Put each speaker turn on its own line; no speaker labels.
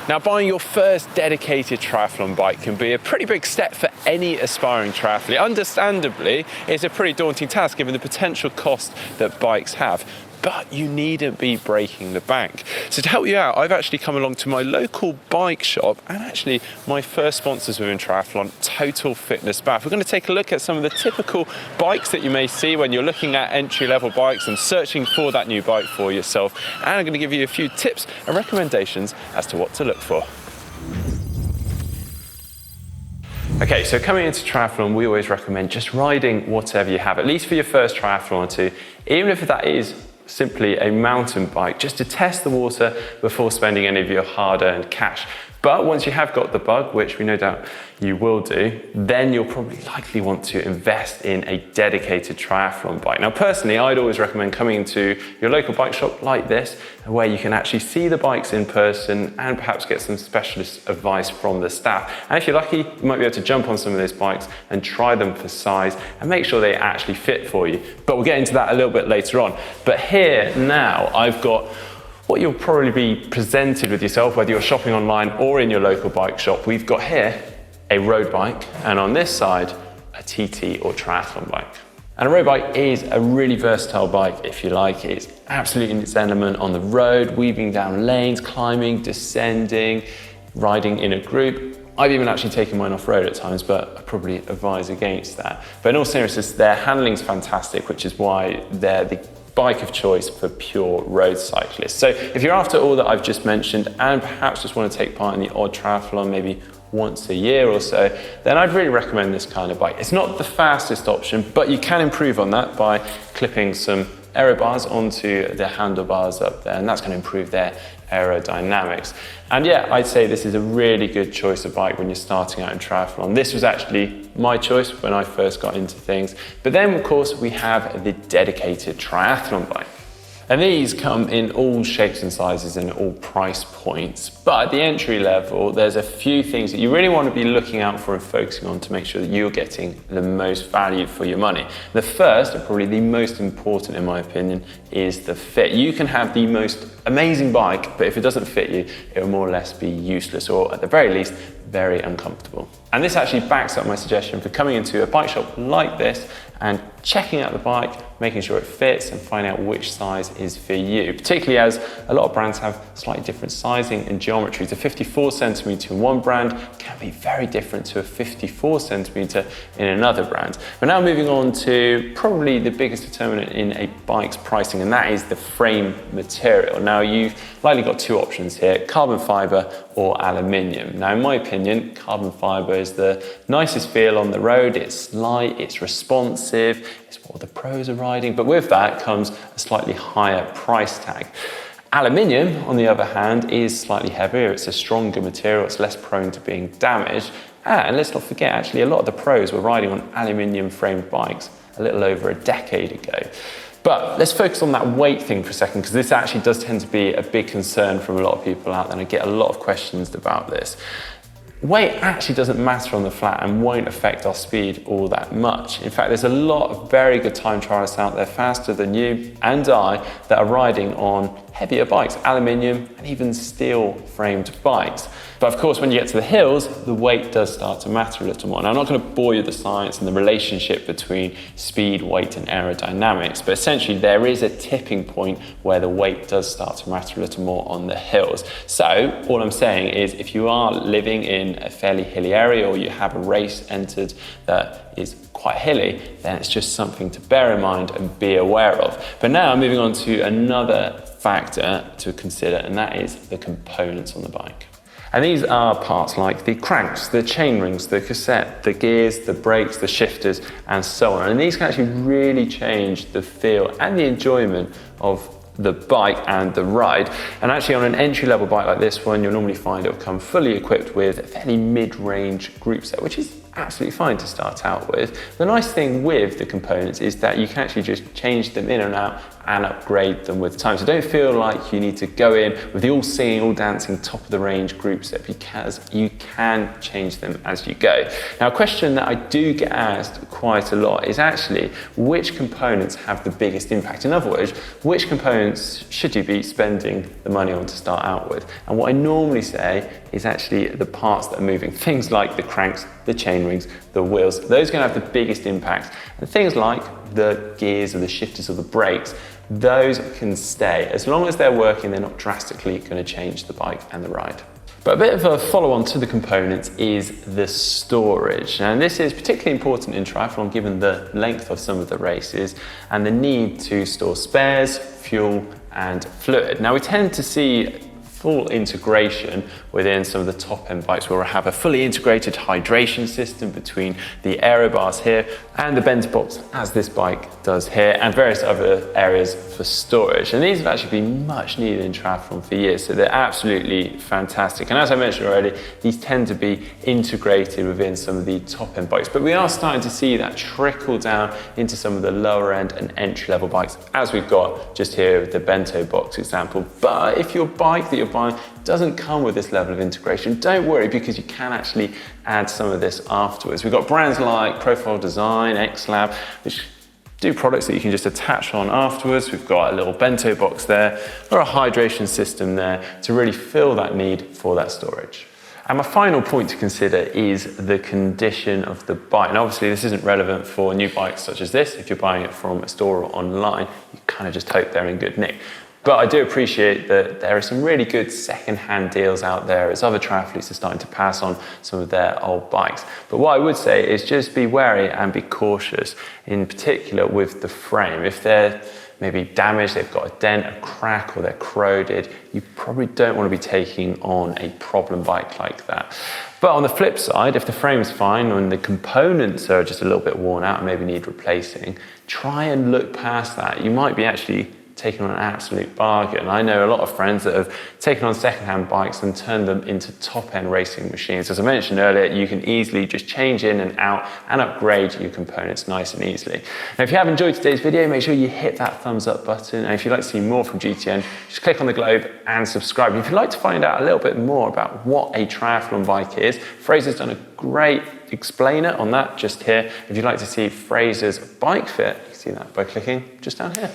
Now, buying your first dedicated triathlon bike can be a pretty big step for any aspiring triathlete. Understandably, it's a pretty daunting task given the potential cost that bikes have. But you needn't be breaking the bank. So to help you out, I've actually come along to my local bike shop and actually my first sponsors within triathlon, Total Fitness Bath. We're going to take a look at some of the typical bikes that you may see when you're looking at entry-level bikes and searching for that new bike for yourself. And I'm going to give you a few tips and recommendations as to what to look for. Okay, so coming into triathlon, we always recommend just riding whatever you have, at least for your first triathlon or two, even if that is simply a mountain bike, just to test the water before spending any of your hard-earned cash. But once you have got the bug, which we no doubt you will do, then you'll probably likely want to invest in a dedicated triathlon bike. Now, personally, I'd always recommend coming into your local bike shop like this, where you can actually see the bikes in person and perhaps get some specialist advice from the staff. And if you're lucky, you might be able to jump on some of those bikes and try them for size and make sure they actually fit for you. But we'll get into that a little bit later on. But here now, I've got what you'll probably be presented with yourself, whether you're shopping online or in your local bike shop. We've got here a road bike, and on this side, a TT or triathlon bike. And a road bike is a really versatile bike, if you like. It's absolutely in its element on the road, weaving down lanes, climbing, descending, riding in a group. I've even actually taken mine off-road at times, but I probably advise against that. But in all seriousness, their handling's fantastic, which is why they're the bike of choice for pure road cyclists. So if you're after all that I've just mentioned and perhaps just want to take part in the odd triathlon maybe once a year or so, then I'd really recommend this kind of bike. It's not the fastest option, but you can improve on that by clipping some aero bars onto the handlebars up there, and that's going to improve their aerodynamics. And yeah, I'd say this is a really good choice of bike when you're starting out in triathlon. This was actually my choice when I first got into things. But then of course we have the dedicated triathlon bike. And these come in all shapes and sizes and all price points. But at the entry level, there's a few things that you really want to be looking out for and focusing on to make sure that you're getting the most value for your money. The first, and probably the most important in my opinion, is the fit. You can have the most amazing bike, but if it doesn't fit you, it will more or less be useless, or at the very least, very uncomfortable. And this actually backs up my suggestion for coming into a bike shop like this and checking out the bike, making sure it fits and finding out which size is for you, particularly as a lot of brands have slightly different sizing and geometries. A 54 centimeter in one brand can be very different to a 54 centimeter in another brand. But now moving on to probably the biggest determinant in a bike's pricing, and that is the frame material. Now you've likely got two options here, carbon fiber or aluminium. Now in my opinion, carbon fiber is the nicest feel on the road. It's light, it's responsive, it's what the pros are riding, but with that comes a slightly higher price tag. Aluminium, on the other hand, is slightly heavier. It's a stronger material, it's less prone to being damaged. And let's not forget, actually, a lot of the pros were riding on aluminium framed bikes a little over a decade ago. But let's focus on that weight thing for a second, because this actually does tend to be a big concern from a lot of people out there, and I get a lot of questions about this. Weight actually doesn't matter on the flat and won't affect our speed all that much. In fact, there's a lot of very good time trialists out there, faster than you and I, that are riding on heavier bikes, aluminium and even steel framed bikes. But of course, when you get to the hills, the weight does start to matter a little more. Now, I'm not going to bore you with the science and the relationship between speed, weight and aerodynamics, but essentially there is a tipping point where the weight does start to matter a little more on the hills. So all I'm saying is if you are living in a fairly hilly area or you have a race entered that is quite hilly, then it's just something to bear in mind and be aware of. But now moving on to another factor to consider, and that is the components on the bike. And these are parts like the cranks, the chain rings, the cassette, the gears, the brakes, the shifters, and so on. And these can actually really change the feel and the enjoyment of the bike and the ride. And actually on an entry-level bike like this one, you'll normally find it will come fully equipped with a fairly mid-range group set, which is absolutely fine to start out with. The nice thing with the components is that you can actually just change them in and out and upgrade them with time. So don't feel like you need to go in with the all singing, all dancing, top of the range group set, because you can change them as you go. Now, a question that I do get asked quite a lot is actually which components have the biggest impact. In other words, which components should you be spending the money on to start out with? And what I normally say is actually the parts that are moving. Things like the cranks, the chain rings, the wheels, those are going to have the biggest impact. And things like the gears or the shifters or the brakes, those can stay. As long as they're working, they're not drastically going to change the bike and the ride. But a bit of a follow-on to the components is the storage. And this is particularly important in triathlon given the length of some of the races and the need to store spares, fuel and fluid. Now we tend to see full integration within some of the top end bikes where we have a fully integrated hydration system between the aero bars here and the bento box, as this bike does here, and various other areas for storage. And these have actually been much needed in triathlon for years, so they're absolutely fantastic. And as I mentioned already, these tend to be integrated within some of the top end bikes, but we are starting to see that trickle down into some of the lower end and entry level bikes, as we've got just here with the bento box example. But if your bike that you're buying doesn't come with this level of integration, don't worry, because you can actually add some of this afterwards. We've got brands like Profile Design, XLab, which do products that you can just attach on afterwards. We've got a little bento box there, or a hydration system there to really fill that need for that storage. And my final point to consider is the condition of the bike. And obviously this isn't relevant for new bikes such as this. If you're buying it from a store or online, you kind of just hope they're in good nick. But I do appreciate that there are some really good second-hand deals out there as other triathletes are starting to pass on some of their old bikes. But what I would say is just be wary and be cautious, in particular with the frame. If they're maybe damaged, they've got a dent, a crack, or they're corroded, you probably don't want to be taking on a problem bike like that. But on the flip side, if the frame's fine and the components are just a little bit worn out and maybe need replacing, try and look past that. You might be actually taking on an absolute bargain. I know a lot of friends that have taken on second-hand bikes and turned them into top-end racing machines. As I mentioned earlier, you can easily just change in and out and upgrade your components nice and easily. Now, if you have enjoyed today's video, make sure you hit that thumbs up button. And if you'd like to see more from GTN, just click on the globe and subscribe. And if you'd like to find out a little bit more about what a triathlon bike is, Fraser's done a great explainer on that just here. If you'd like to see Fraser's bike fit, you can see that by clicking just down here.